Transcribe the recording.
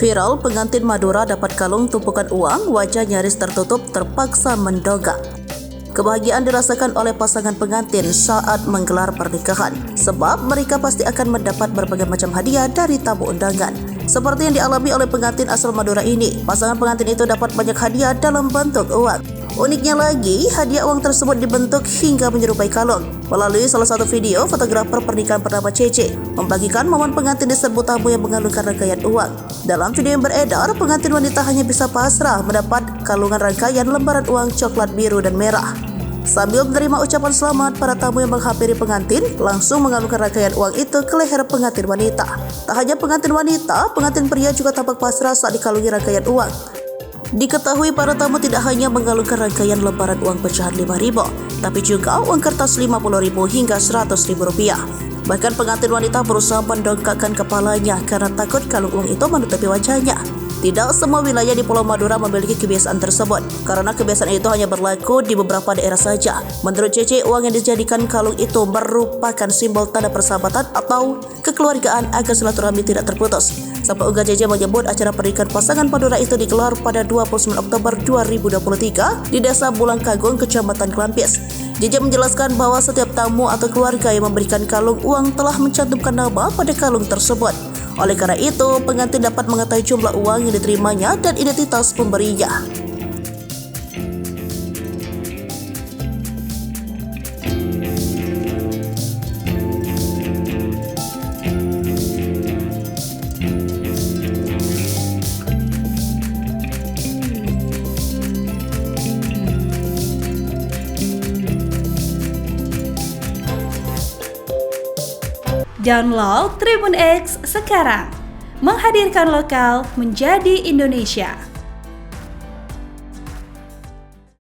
Viral, pengantin Madura dapat kalung tumpukan uang, wajah nyaris tertutup terpaksa mendongak. Kebahagiaan dirasakan oleh pasangan pengantin saat menggelar pernikahan, sebab mereka pasti akan mendapat berbagai macam hadiah dari tamu undangan. Seperti yang dialami oleh pengantin asal Madura ini, pasangan pengantin itu dapat banyak hadiah dalam bentuk uang. Uniknya lagi, hadiah uang tersebut dibentuk hingga menyerupai kalung. Melalui salah satu video, fotografer pernikahan bernama Cece membagikan momen pengantin disebut tamu yang mengalungkan rangkaian uang. Dalam video yang beredar, pengantin wanita hanya bisa pasrah mendapat kalungan rangkaian lembaran uang coklat biru dan merah. Sambil menerima ucapan selamat, para tamu yang menghampiri pengantin langsung mengalungkan rangkaian uang itu ke leher pengantin wanita. Tak hanya pengantin wanita, pengantin pria juga tampak pasrah saat dikalungi rangkaian uang. Diketahui para tamu tidak hanya mengalungkan rangkaian lembaran uang pecahan Rp5.000, tapi juga uang kertas Rp50.000 hingga Rp100.000. Bahkan pengantin wanita berusaha mendongakkan kepalanya karena takut kalung uang itu menutupi wajahnya. Tidak semua wilayah di Pulau Madura memiliki kebiasaan tersebut, karena kebiasaan itu hanya berlaku di beberapa daerah saja. Menurut Cece, uang yang dijadikan kalung itu merupakan simbol tanda persahabatan atau kekeluargaan agar silaturahmi tidak terputus. Sampai unggah Cece menyebut acara pernikahan pasangan Madura itu digelar pada 29 Oktober 2023 di Desa Bulangkagung, Kecamatan Klampis. Cece menjelaskan bahwa setiap tamu atau keluarga yang memberikan kalung uang telah mencantumkan nama pada kalung tersebut. Oleh karena itu, pengantin dapat mengetahui jumlah uang yang diterimanya dan identitas pemberinya. Download Tribun X sekarang, menghadirkan lokal menjadi Indonesia.